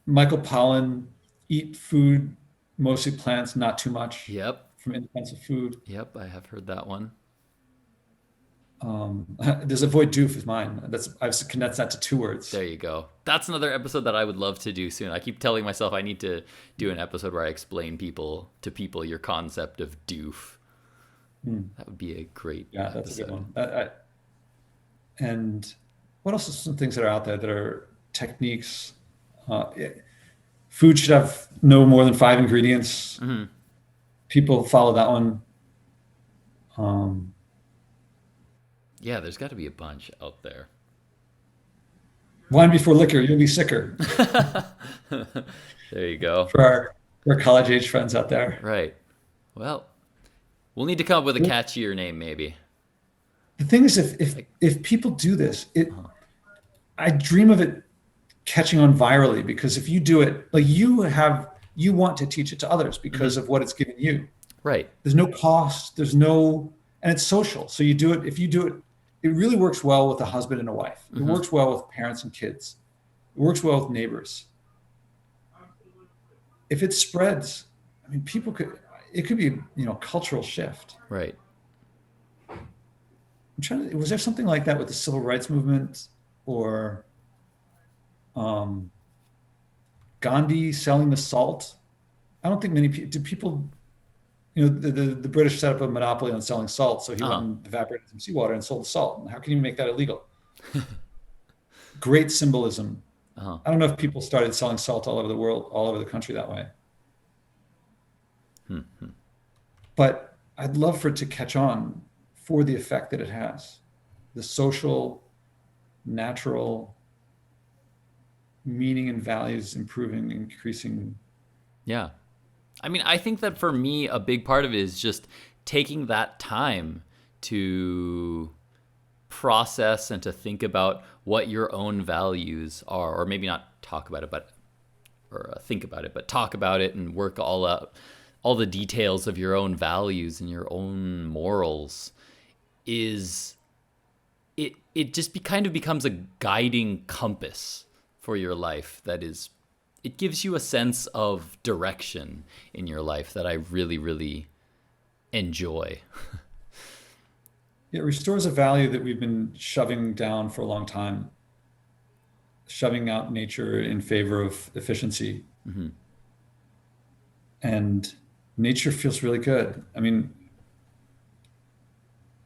Michael Pollan, eat food, mostly plants, not too much. Yep. From Independence of Food. Yep, I have heard that one. There's avoid doof is mine. I've condensed that to 2 words. There you go. That's another episode that I would love to do soon. I keep telling myself I need to do an episode where I explain to people your concept of doof. That would be a great episode. That's a good one. And what else are some things that are out there that are techniques? Food should have no more than 5 ingredients. People follow that one. Yeah, there's got to be a bunch out there. Wine before liquor, you'll be sicker. There you go. For our college age friends out there. Right. Well, we'll need to come up with a catchier name, maybe. The thing is, if people do this, I dream of it catching on virally, because if you do it, like you want to teach it to others because of what it's given you. Right. There's no cost, and it's social. So you do it, if you do it, it really works well with a husband and a wife. It works well with parents and kids. It works well with neighbors. If it spreads, I mean, it could be, cultural shift. Right. Was there something like that with the civil rights movement, or Gandhi selling the salt? I don't think many people, did people, the British set up a monopoly on selling salt. So he went and evaporated some seawater and sold the salt. And how can you make that illegal? Great symbolism. I don't know if people started selling salt all over the world, all over the country that way. But I'd love for it to catch on for the effect that it has. The social, natural meaning and values improving, increasing. Yeah. I mean, I think that for me, a big part of it is just taking that time to process and to think about what your own values are, or maybe not talk about it, think about it, but talk about it and work all the details of your own values and your own morals. It just kind of becomes a guiding compass for your life. It gives you a sense of direction in your life that I really, really enjoy. It restores a value that we've been shoving down for a long time, shoving out nature in favor of efficiency. And nature feels really good. I mean,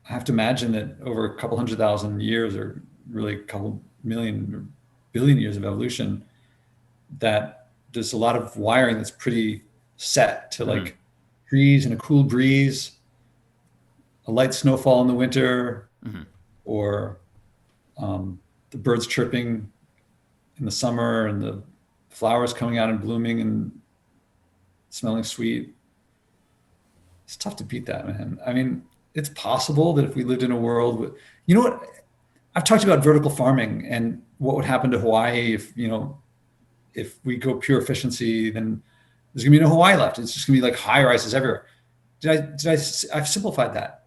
I have to imagine that over a couple 100,000 years, or really a couple million or billion years of evolution, that there's a lot of wiring that's pretty set to like trees and a cool breeze, a light snowfall in the winter, or the birds chirping in the summer, and the flowers coming out and blooming and smelling sweet. It's tough to beat that, man. I mean, it's possible that if we lived in a world with, what, I've talked about vertical farming and what would happen to Hawaii if we go pure efficiency, then there's gonna be no Hawaii left. It's just gonna be like high rises everywhere. I've simplified that.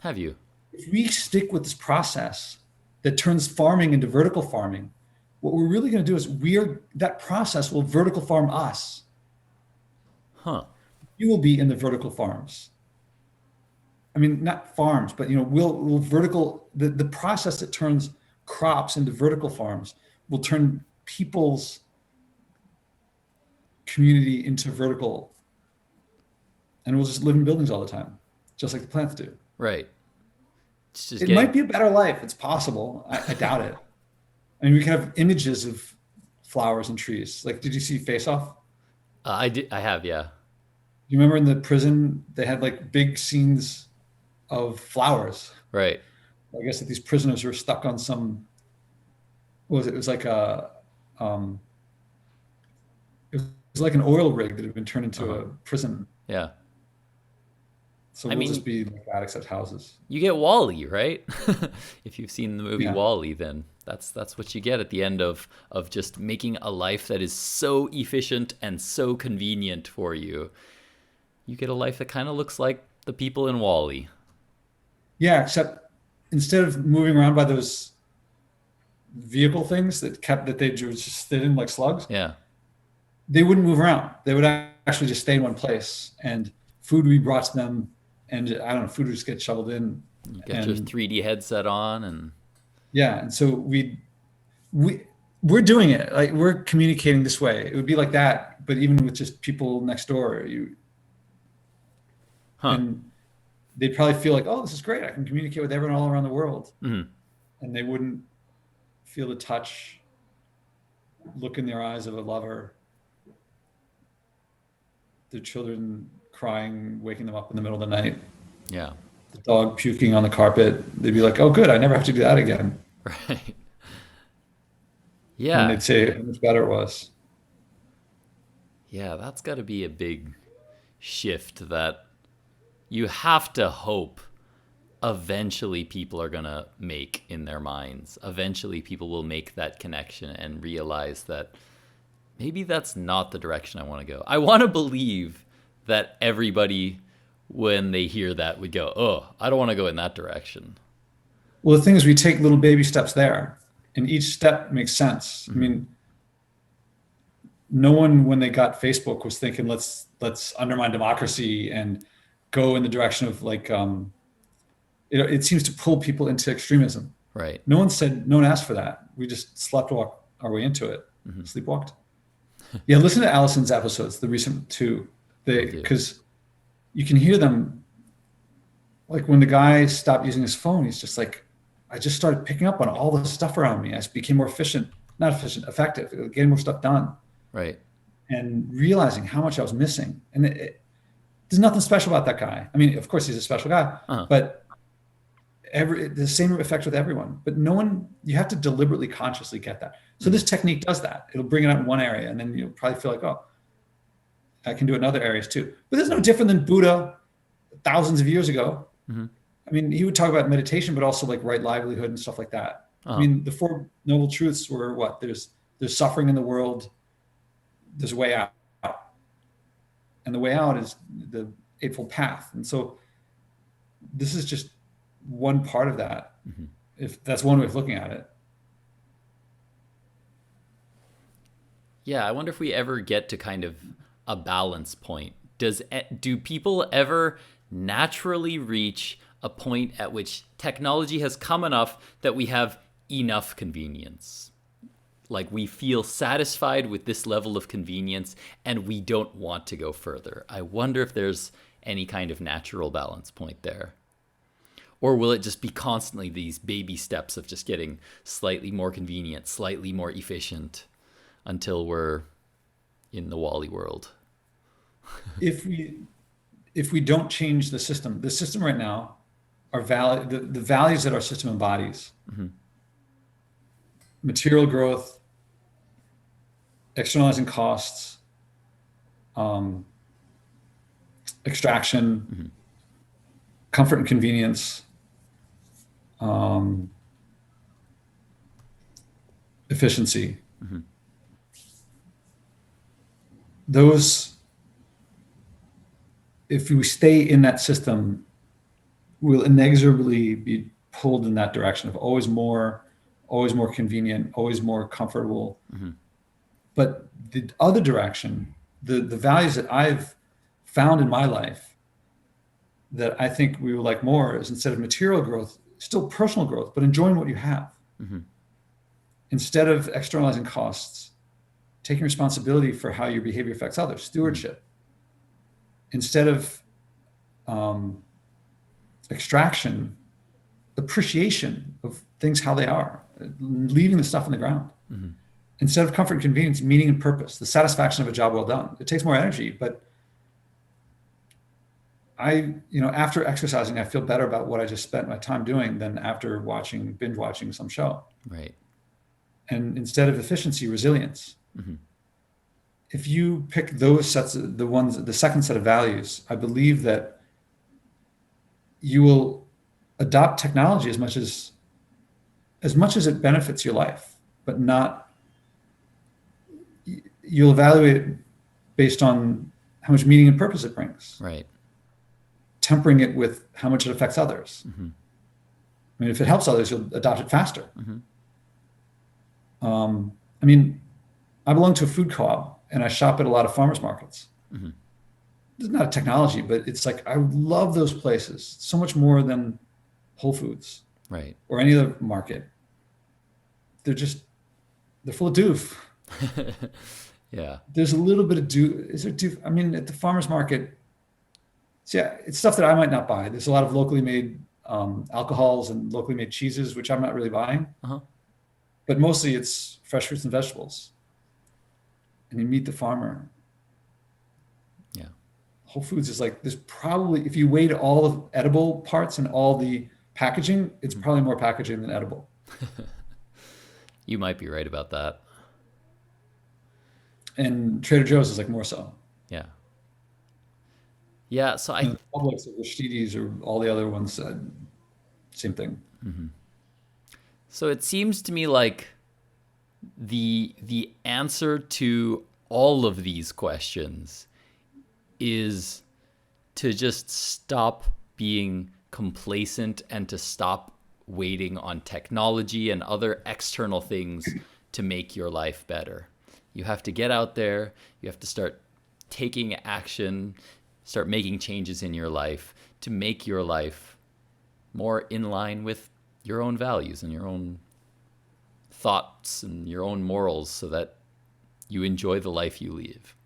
Have you? If we stick with this process that turns farming into vertical farming, what we're really gonna do is that process will vertical farm us. You will be in the vertical farms. I mean, not farms, but we'll vertical, the process that turns crops into vertical farms will turn people's community into vertical, and we'll just live in buildings all the time, just like the plants do. Right. It might be a better life. It's possible. I doubt it. I mean, we can have images of flowers and trees. Like, did you see Face Off? I have, yeah. You remember in the prison, they had like big scenes of flowers. Right. I guess that these prisoners were stuck on some, what was it? It was like it was like an oil rig that had been turned into a prison. Yeah. So we'll just be like that, except houses. You get Wall-E, right? If you've seen the movie Yeah. Wall-E, then that's what you get at the end of just making a life that is so efficient and so convenient for you. You get a life that kind of looks like the people in Wall-E. Yeah, except instead of moving around by those vehicle things that they just stayed in like slugs, Yeah. they wouldn't move around. They would actually just stay in one place, and food would be brought to them, and I don't know, food would just get shoveled in. You get your 3D headset on, and yeah, and so we're doing it. Like, we're communicating this way. It would be like that, but even with just people next door, and they'd probably feel like, oh, this is great. I can communicate with everyone all around the world. And they wouldn't feel the touch, look in their eyes of a lover, their children crying, waking them up in the middle of the night. Yeah. The dog puking on the carpet. They'd be like, oh, good. I never have to do that again. Right. Yeah. And they'd say how much better it was. Yeah, that's got to be a big shift that you have to hope eventually people are going to make in their minds. Eventually people will make that connection and realize that maybe that's not the direction I want to go. I want to believe that everybody, when they hear that, would go, oh, I don't want to go in that direction. Well, the thing is, we take little baby steps there, and each step makes sense. I mean, no one, when they got Facebook, was thinking, let's undermine democracy and go in the direction of like, it seems to pull people into extremism. Right. No one asked for that. We just sleptwalked our way into it. Sleepwalked. Yeah, listen to Allison's episodes, the recent two, because you can hear them. Like when the guy stopped using his phone, he's just like, I just started picking up on all the stuff around me. I became more effective, getting more stuff done. Right. And realizing how much I was missing. And there's nothing special about that guy. I mean, of course he's a special guy, but the same effect with everyone. But you have to deliberately, consciously get that. So this technique does that. It'll bring it out in one area, and then you'll probably feel like, oh, I can do it in other areas too. But it's no different than Buddha thousands of years ago. I mean, he would talk about meditation, but also like right livelihood and stuff like that. I mean, the Four Noble Truths were what? There's suffering in the world. There's a way out. And the way out is the Eightfold Path. And so this is just one part of that. If that's one way of looking at it. Yeah, I wonder if we ever get to kind of a balance point. Do people ever naturally reach a point at which technology has come enough that we have enough convenience? Like we feel satisfied with this level of convenience and we don't want to go further. I wonder if there's any kind of natural balance point there. Or will it just be constantly these baby steps of just getting slightly more convenient, slightly more efficient until we're in the Wall-E world? If we don't change the system right now are the values that our system embodies. Material growth, externalizing costs, extraction, comfort and convenience, efficiency. Those, if we stay in that system, we'll inexorably be pulled in that direction of always more convenient, always more comfortable. But the other direction, the values that I've found in my life that I think we would like more is, instead of material growth, still personal growth, but enjoying what you have. Instead of externalizing costs, taking responsibility for how your behavior affects others, stewardship. Instead of extraction, appreciation of things how they are, leaving the stuff on the ground. Instead of comfort and convenience, meaning and purpose, the satisfaction of a job well done. It takes more energy, but after exercising, I feel better about what I just spent my time doing than after binge watching some show. Right. And instead of efficiency, resilience. If you pick those the second set of values, I believe that you will adopt technology as much as it benefits your life, but you'll evaluate it based on how much meaning and purpose it brings. Right. Tempering it with how much it affects others. I mean, if it helps others, you'll adopt it faster. I mean, I belong to a food co-op and I shop at a lot of farmers markets. It's not a technology, but it's like, I love those places so much more than Whole Foods. Right. Or any other market. They're full of doof. Yeah. There's a little bit of doof. Is there doof? I mean, at the farmers market, it's stuff that I might not buy. There's a lot of locally made alcohols and locally made cheeses, which I'm not really buying. But mostly it's fresh fruits and vegetables. And you meet the farmer. Yeah. Whole Foods is like, there's probably, if you weighed all of edible parts and all the packaging, it's probably more packaging than edible. You might be right about that. And Trader Joe's is like more so. Yeah. Yeah. So Publix or Rashidis or all the other ones. same thing. So it seems to me like the answer to all of these questions is to just stop being complacent and to stop waiting on technology and other external things to make your life better. You have to get out there, you have to start taking action, start making changes in your life to make your life more in line with your own values and your own thoughts and your own morals so that you enjoy the life you live.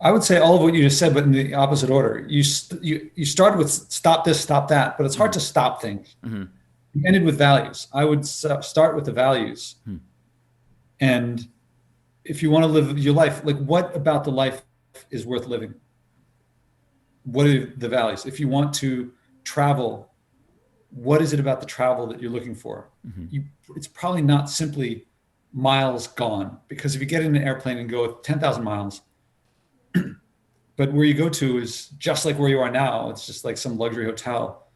I would say all of what you just said, but in the opposite order. You started with stop this, stop that, but it's hard to stop things. You ended with values. I would start with the values. And if you want to live your life, like what about the life is worth living? What are the values? If you want to travel, what is it about the travel that you're looking for? It's probably not simply miles gone, because if you get in an airplane and go 10,000 miles, but where you go to is just like where you are now, it's just like some luxury hotel.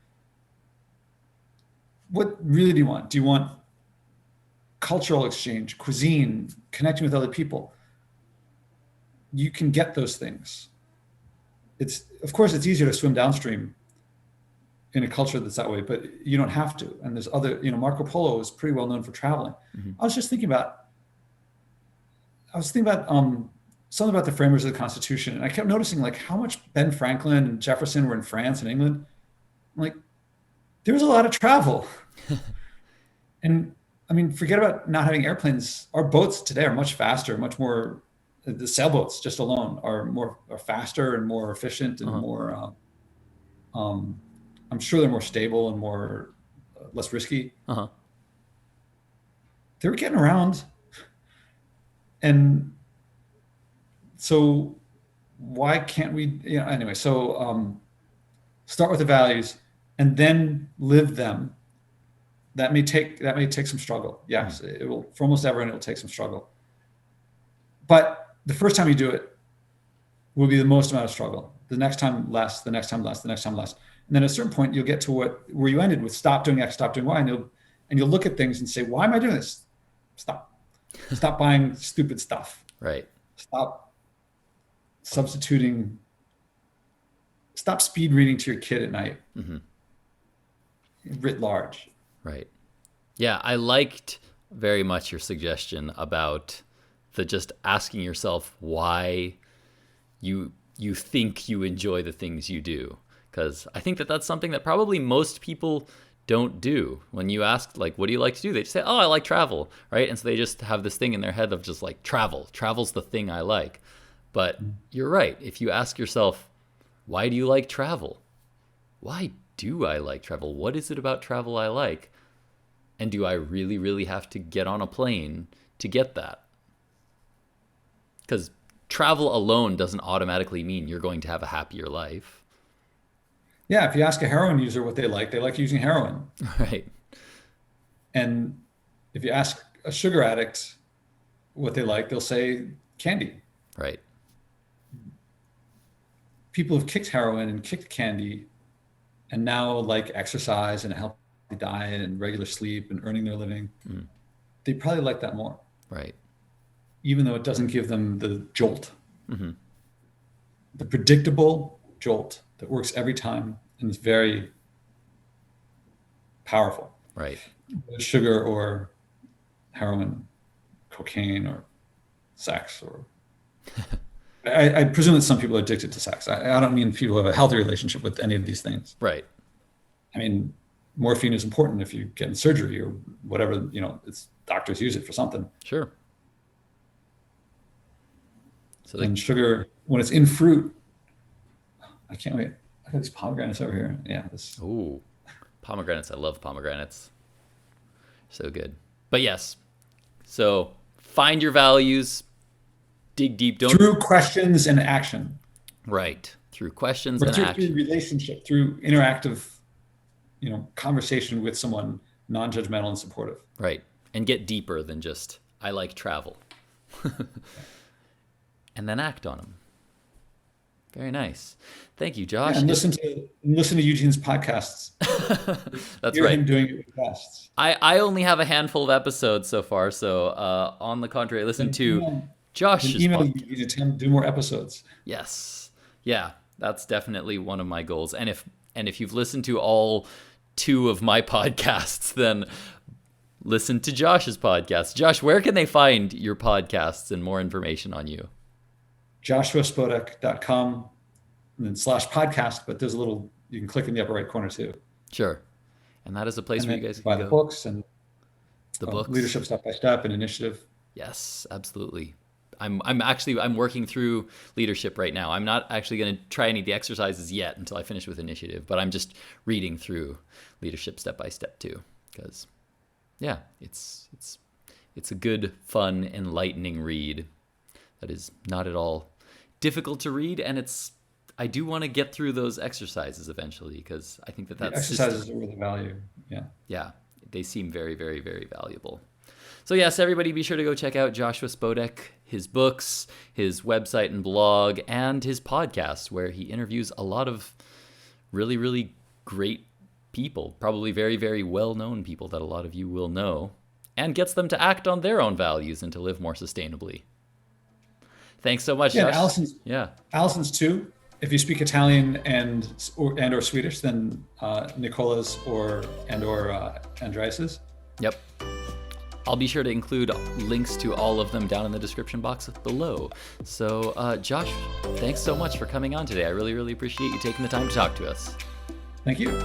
What really do you want? Do you want cultural exchange, cuisine, connecting with other people? You can get those things. Of course, it's easier to swim downstream in a culture that's that way, but you don't have to. And there's other, Marco Polo is pretty well known for traveling. I was thinking about something about the framers of the Constitution, and I kept noticing like how much Ben Franklin and Jefferson were in France and England. I'm like, there was a lot of travel. And I mean, forget about not having airplanes. Our boats today are much faster, much more. The sailboats just alone are faster and more efficient and more. I'm sure they're more stable and more less risky. They were getting around, and so why can't we? Anyway. So start with the values and then live them. That may take some struggle. Yes, it will. For almost everyone, it will take some struggle. But the first time you do it will be the most amount of struggle. The next time less, the next time less, the next time less. And then at a certain point, you'll get to where you ended with stop doing X, stop doing Y. And you'll look at things and say, why am I doing this? Stop buying stupid stuff. Right. Stop substituting. Stop speed reading to your kid at night. Writ large. Right. Yeah, I liked very much your suggestion about the just asking yourself why you think you enjoy the things you do. Because I think that's something that probably most people don't do. When you ask, like, what do you like to do? They just say, oh, I like travel, right? And so they just have this thing in their head of just like travel. Travel's the thing I like. But you're right. If you ask yourself, why do you like travel? Why do I like travel? What is it about travel I like? And do I really, really have to get on a plane to get that? Because travel alone doesn't automatically mean you're going to have a happier life. Yeah, if you ask a heroin user what they like using heroin. Right. And if you ask a sugar addict what they like, they'll say candy. Right. People have kicked heroin and kicked candy and now like exercise and a healthy diet and regular sleep and earning their living. They probably like that more. Right. Even though it doesn't give them the jolt. The predictable jolt that works every time and is very powerful. Right. Sugar or heroin, cocaine or sex or I presume that some people are addicted to sex. I don't mean people have a healthy relationship with any of these things. Right. I mean, morphine is important if you get in surgery or whatever, it's doctors use it for something. Sure. So and sugar, when it's in fruit, I can't wait. I got these pomegranates over here. Yeah. Ooh, pomegranates. I love pomegranates. So good. But yes, so find your values, dig deep. Through questions and action. Right. Through questions and action. Through relationship, through interactive, conversation with someone non-judgmental and supportive. Right. And get deeper than just, I like travel. And then act on them. Very nice. Thank you, Yeah, Josh. and listen to Eugene's podcasts. That's Hear right. him doing it with guests. I only have a handful of episodes so far, so on the contrary, I listen Then to email, then Josh's email podcast. Eugene to tell him to do more episodes. Yes. Yeah, that's definitely one of my goals. And if you've listened to all two of my podcasts, then listen to Josh's podcast. Josh, where can they find your podcasts and more information on you? joshuaspodek.com and then /podcast, but there's a little, you can click in the upper right corner too. Sure. And that is a place And where then you guys buy can the go. books and The books. Leadership Step by Step and Initiative. Yes, absolutely. I'm working through leadership right now. I'm not actually going to try any of the exercises yet until I finish with initiative, but I'm just reading through leadership step by step too, because yeah, it's a good, fun, enlightening read that is not at all difficult to read, and I do want to get through those exercises eventually, because I think The that's exercises are really value. Yeah. yeah, they seem very, very, very valuable. So yes, everybody be sure to go check out Joshua Spodek, his books, his website and blog, and his podcast, where he interviews a lot of really, really great people, probably very, very well-known people that a lot of you will know, and gets them to act on their own values and to live more sustainably. Thanks so much, Yeah, Josh. Yeah. Allison's too. If you speak Italian and or Swedish, then Nicola's or Andreas's. Yep. I'll be sure to include links to all of them down in the description box below. So, Josh, thanks so much for coming on today. I really, really appreciate you taking the time to talk to us. Thank you.